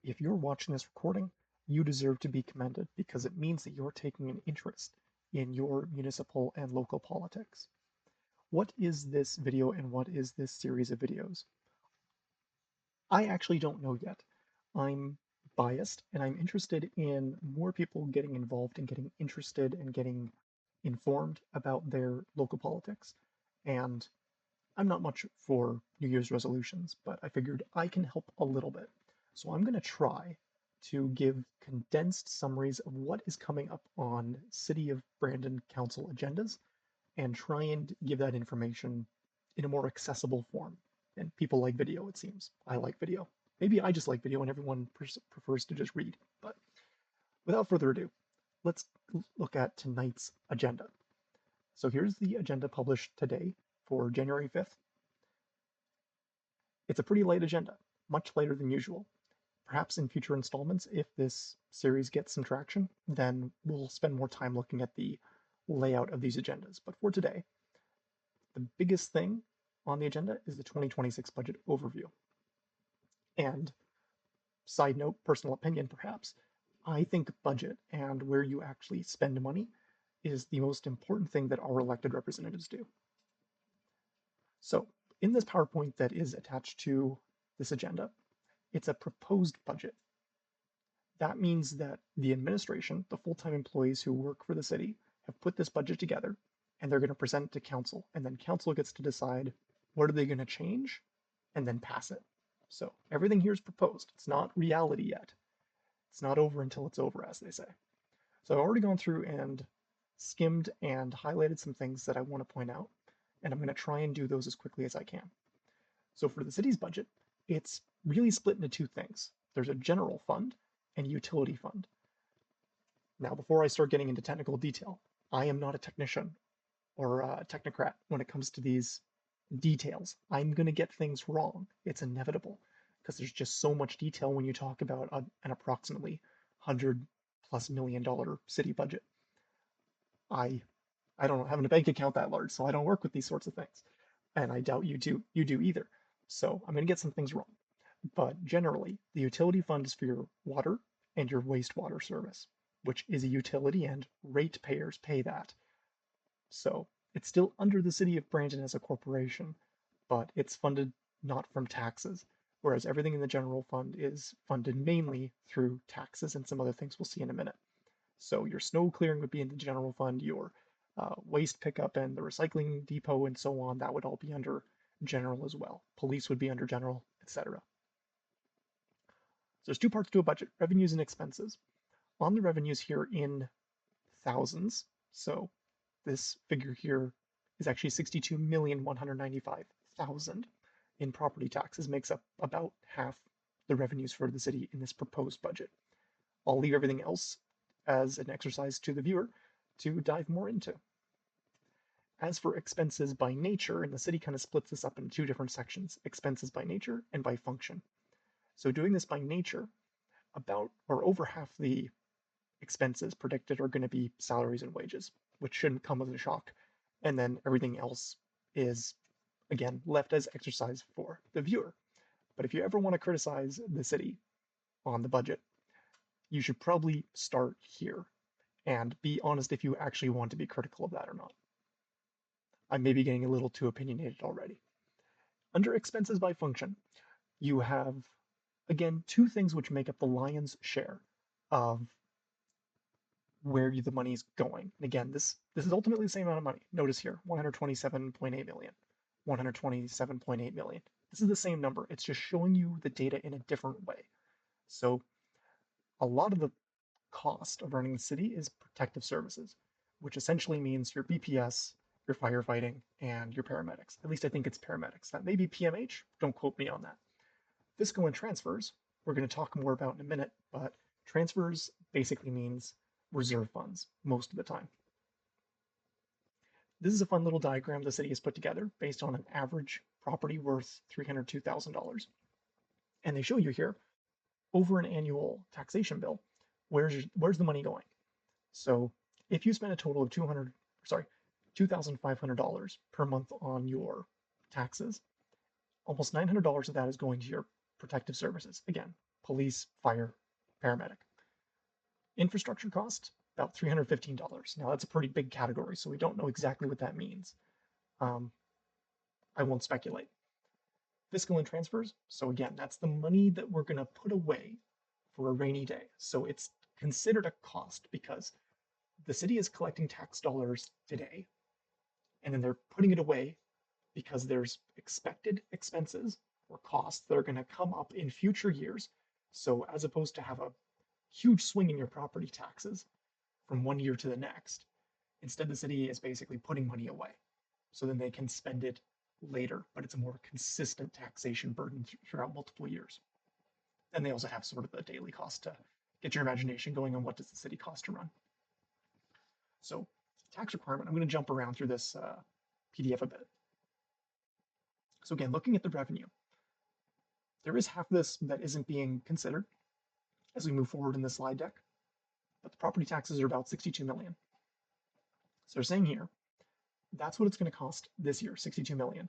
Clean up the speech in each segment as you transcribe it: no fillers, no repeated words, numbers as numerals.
If you're watching this recording, you deserve to be commended because it means that you're taking an interest in your municipal and local politics. What is this video and what is this series of videos? I actually don't know yet. I'm biased and I'm interested in more people getting involved and getting interested and getting informed about their local politics. And I'm not much for New Year's resolutions, but I figured I can help a little bit. So I'm going to try to give condensed summaries of what is coming up on City of Brandon Council agendas and try and give that information in a more accessible form. And people like video, it seems. I like video. Maybe I just like video and everyone prefers to just read. But without further ado, let's look at tonight's agenda. So here's the agenda published today for January 5th. It's a pretty light agenda, much lighter than usual. Perhaps in future installments, if this series gets some traction, then we'll spend more time looking at the layout of these agendas. But for today, the biggest thing on the agenda is the 2026 budget overview. And side note, personal opinion perhaps, I think budget and where you actually spend money is the most important thing that our elected representatives do. So in this PowerPoint that is attached to this agenda, it's a proposed budget. That means that the administration, the full-time employees who work for the city, have put this budget together and they're going to present it to council. And then council gets to decide what are they going to change and then pass it. So everything here is proposed. It's not reality yet. It's not over until it's over, as they say. So I've already gone through and skimmed and highlighted some things that I want to point out, and I'm going to try and do those as quickly as I can. So for the city's budget, it's really split into two things. There's a general fund and a utility fund. Now, before I start getting into technical detail, I am not a technician or a technocrat when it comes to these details. I'm going to get things wrong. It's inevitable because there's just so much detail when you talk about an approximately $100+ million city budget. I don't have a bank account that large, so I don't work with these sorts of things, and I doubt you do either. So I'm going to get some things wrong. But generally, the utility fund is for your water and your wastewater service, which is a utility and ratepayers pay that. So it's still under the city of Brandon as a corporation, but it's funded not from taxes, whereas everything in the general fund is funded mainly through taxes and some other things we'll see in a minute. So your snow clearing would be in the general fund, your waste pickup and the recycling depot and so on, that would all be under general as well. Police would be under general, etc. So there's two parts to a budget, revenues and expenses. On the revenues here in thousands, so this figure here is actually 62,195,000 in property taxes, makes up about half the revenues for the city in this proposed budget. I'll leave everything else as an exercise to the viewer to dive more into. As for expenses by nature, and the city kind of splits this up into two different sections, expenses by nature and by function. So doing this by nature, about or over half the expenses predicted are going to be salaries and wages, which shouldn't come as a shock. And then everything else is, again, left as exercise for the viewer. But if you ever want to criticize the city on the budget, you should probably start here and be honest if you actually want to be critical of that or not. I may be getting a little too opinionated already. Under expenses by function, you have, again, two things which make up the lion's share of where the money is going. And again, this is ultimately the same amount of money. Notice here, 127.8 million, 127.8 million. This is the same number. It's just showing you the data in a different way. So a lot of the cost of running the city is protective services, which essentially means your BPS, your firefighting, and your paramedics. At least I think it's paramedics. That may be PMH. Don't quote me on that. Fiscal and transfers, we're going to talk more about in a minute, but transfers basically means reserve funds most of the time. This is a fun little diagram the city has put together based on an average property worth $302,000. And they show you here, over an annual taxation bill, where's the money going? So if you spend a total of $2,500 per month on your taxes, almost $900 of that is going to your protective services. Again, police, fire, paramedic. Infrastructure cost, about $315. Now that's a pretty big category, so we don't know exactly what that means. Um, I won't speculate. Fiscal and transfers, so again, that's the money that we're going to put away for a rainy day. So it's considered a cost because the city is collecting tax dollars today, and then they're putting it away because there's expected expenses or costs that are going to come up in future years. So as opposed to have a huge swing in your property taxes from one year to the next, instead the city is basically putting money away. So then they can spend it later, but it's a more consistent taxation burden throughout multiple years. And they also have sort of the daily cost to get your imagination going on what does the city cost to run. So tax requirement, I'm going to jump around through this PDF a bit. So again, looking at the revenue, there is half of this that isn't being considered as we move forward in the slide deck, but the property taxes are about 62 million. So they're saying here, that's what it's going to cost this year, 62 million.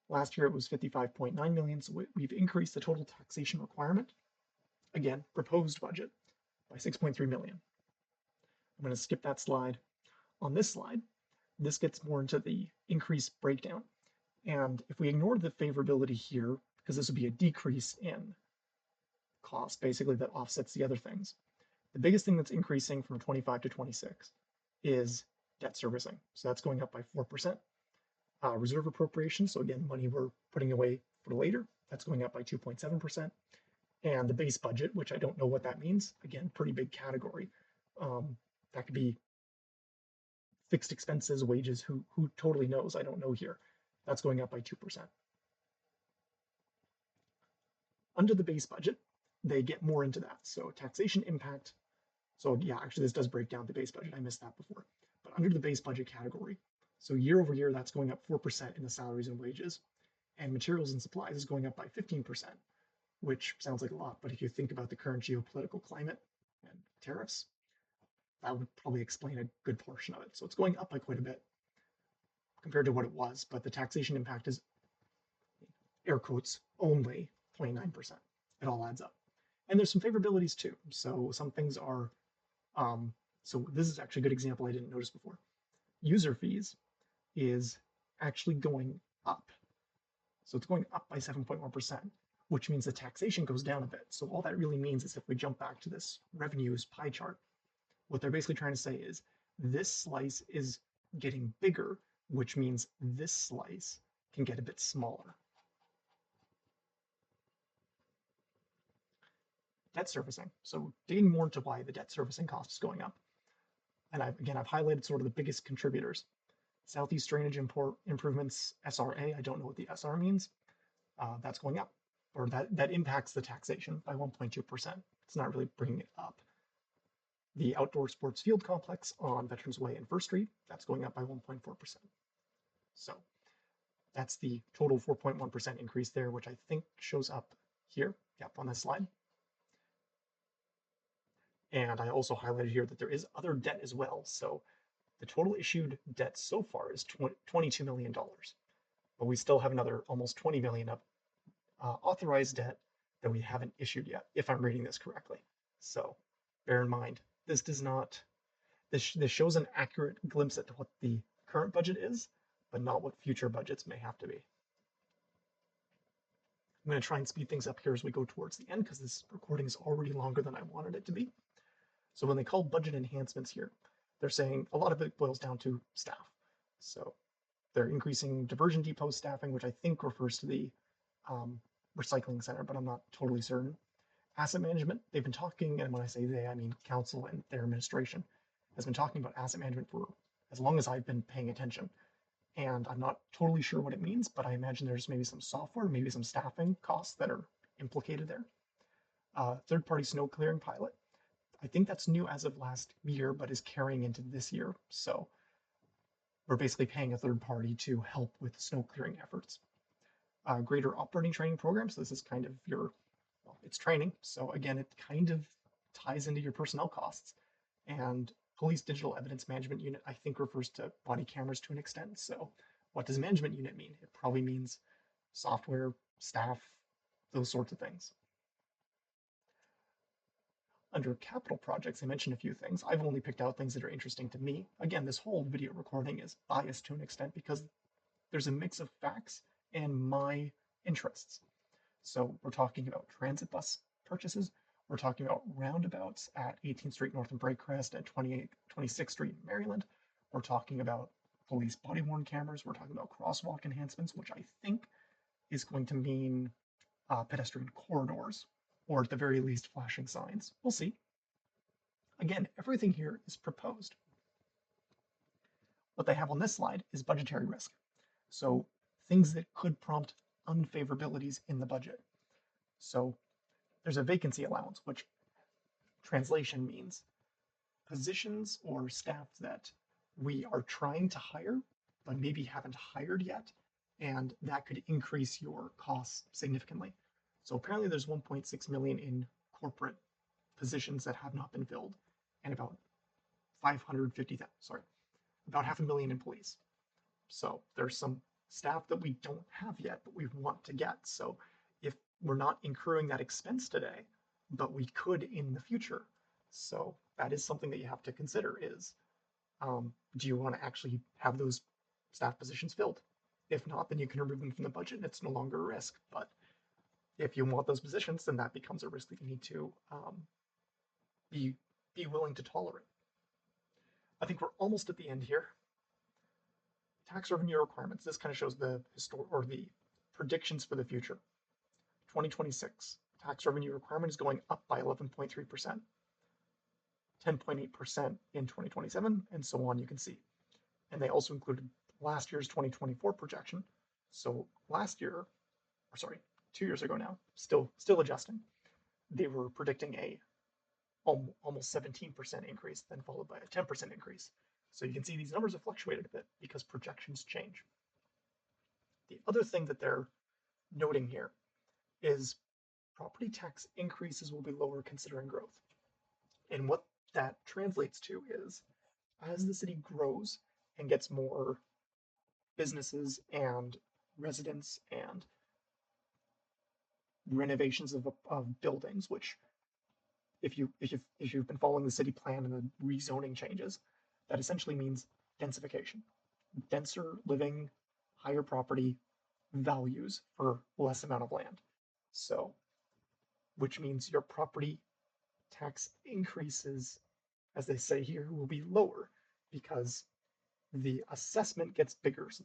Last year it was 55.9 million, so we've increased the total taxation requirement, again, proposed budget, by 6.3 million. I'm going to skip that slide. On this slide, this gets more into the increased breakdown. And if we ignore the favorability here, because this would be a decrease in cost, basically, that offsets the other things. The biggest thing that's increasing from 25 to 26 is debt servicing. So that's going up by 4%. Reserve appropriation, so again, money we're putting away for later, that's going up by 2.7%. And the base budget, which I don't know what that means, again, pretty big category. That could be fixed expenses, wages, who totally knows? I don't know here. That's going up by 2%. Under the base budget, they get more into that. So taxation impact. So yeah, actually this does break down the base budget. I missed that before. But under the base budget category, so year over year, that's going up 4% in the salaries and wages. And materials and supplies is going up by 15%, which sounds like a lot. But if you think about the current geopolitical climate and tariffs, that would probably explain a good portion of it. So it's going up by quite a bit compared to what it was. But the taxation impact is, air quotes, only 29%. It all adds up. And there's some favorabilities too. So some things are, so this is actually a good example I didn't notice before. User fees is actually going up. So it's going up by 7.1%, which means the taxation goes down a bit. So all that really means is if we jump back to this revenues pie chart, what they're basically trying to say is this slice is getting bigger, which means this slice can get a bit smaller. Debt servicing. So digging more into why the debt servicing cost is going up. And I've highlighted sort of the biggest contributors. Southeast Drainage Improvements, SRA, I don't know what the SR means. That's going up, or that impacts the taxation by 1.2%. It's not really bringing it up. The outdoor sports field complex on Veterans Way and First Street, that's going up by 1.4%. So that's the total 4.1% increase there, which I think shows up here, yep, on this slide. And I also highlighted here that there is other debt as well. So the total issued debt so far is $22 million, but we still have another almost 20 million of authorized debt that we haven't issued yet, if I'm reading this correctly. So bear in mind, this does not, this shows an accurate glimpse at what the current budget is, but not what future budgets may have to be. I'm going to try and speed things up here as we go towards the end because this recording is already longer than I wanted it to be. So when they call budget enhancements here, they're saying a lot of it boils down to staff. So they're increasing diversion depot staffing, which I think refers to the recycling center, but I'm not totally certain. Asset management, they've been talking, and when I say they, I mean council and their administration, has been talking about asset management for as long as I've been paying attention. And I'm not totally sure what it means, but I imagine there's maybe some software, maybe some staffing costs that are implicated there. Third-party snow clearing pilot. I think that's new as of last year, but is carrying into this year. So we're basically paying a third party to help with snow clearing efforts. Greater operating training programs. So this is kind of your, well, it's training. So again, it kind of ties into your personnel costs. And police digital evidence management unit, I think, refers to body cameras to an extent. So what does management unit mean? It probably means software, staff, those sorts of things. Under capital projects, I mentioned a few things. I've only picked out things that are interesting to me. Again, this whole video recording is biased to an extent because there's a mix of facts and my interests. So we're talking about transit bus purchases. We're talking about roundabouts at 18th Street North and Braycrest and 26th Street in Maryland. We're talking about police body-worn cameras. We're talking about crosswalk enhancements, which I think is going to mean pedestrian corridors, or at the very least, flashing signs. We'll see. Again, everything here is proposed. What they have on this slide is budgetary risk. So things that could prompt unfavorabilities in the budget. So there's a vacancy allowance, which translation means positions or staff that we are trying to hire, but maybe haven't hired yet, and that could increase your costs significantly. So apparently there's 1.6 million in corporate positions that have not been filled, and about 550,000, sorry, about 500,000 in police. So there's some staff that we don't have yet, but we want to get. So if we're not incurring that expense today, but we could in the future. So that is something that you have to consider is, do you want to actually have those staff positions filled? If not, then you can remove them from the budget and it's no longer a risk. But if you want those positions, then that becomes a risk that you need to be willing to tolerate. I think we're almost at the end here. Tax revenue requirements. This kind of shows the the predictions for the future. 2026 tax revenue requirement is going up by 11.3%, 10.8% in 2027, and so on. You can see, and they also included last year's 2024 projection. So last year, or sorry, 2 years ago now, still adjusting. They were predicting a almost 17% increase, then followed by a 10% increase. So you can see these numbers have fluctuated a bit because projections change. The other thing that they're noting here is property tax increases will be lower considering growth. And what that translates to is as the city grows and gets more businesses and residents and renovations of buildings, which if you've been following the city plan and the rezoning changes, that essentially means densification, denser living, higher property values for less amount of land. So, which means your property tax increases, as they say here, will be lower because the assessment gets bigger. So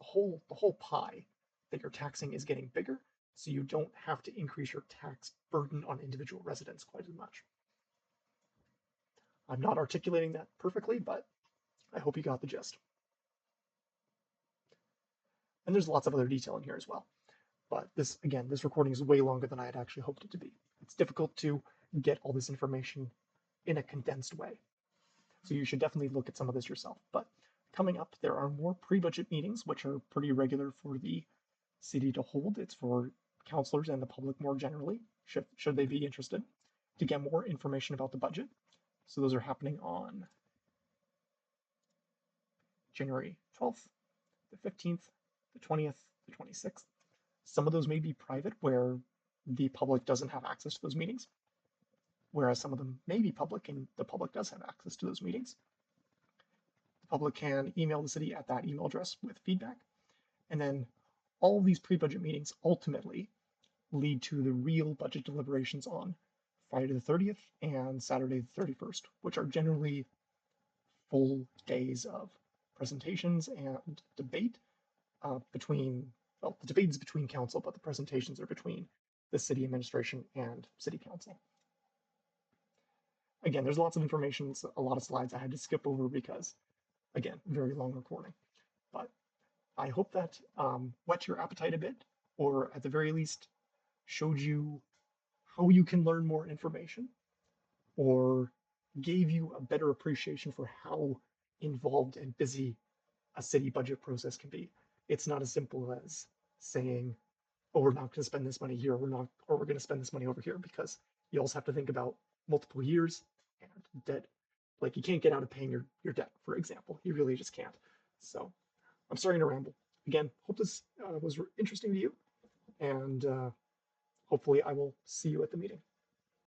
the whole pie that you're taxing is getting bigger, so you don't have to increase your tax burden on individual residents quite as much. I'm not articulating that perfectly, but I hope you got the gist. And there's lots of other detail in here as well. But this, again, this recording is way longer than I had actually hoped it to be. It's difficult to get all this information in a condensed way. So you should definitely look at some of this yourself. But coming up, there are more pre-budget meetings, which are pretty regular for the city to hold. It's for councilors and the public more generally, should they be interested, to get more information about the budget. So those are happening on January 12th, the 15th, the 20th, the 26th. Some of those may be private where the public doesn't have access to those meetings, whereas some of them may be public and the public does have access to those meetings. The public can email the city at that email address with feedback. And then all of these pre-budget meetings ultimately lead to the real budget deliberations on Friday the 30th and Saturday the 31st, which are generally full days of presentations and debate between, well, the debate is between council, but the presentations are between the city administration and city council. Again, there's lots of information, a lot of slides I had to skip over because, again, very long recording. But I hope that whet your appetite a bit, or at the very least, showed you how you can learn more information, or gave you a better appreciation for how involved and busy a city budget process can be. It's not as simple as saying, oh, we're not going to spend this money here, or we're going to spend this money over here, because you also have to think about multiple years and debt. Like you can't get out of paying your debt, for example. You really just can't. So I'm starting to ramble. Again, hope this was interesting to you, and hopefully I will see you at the meeting.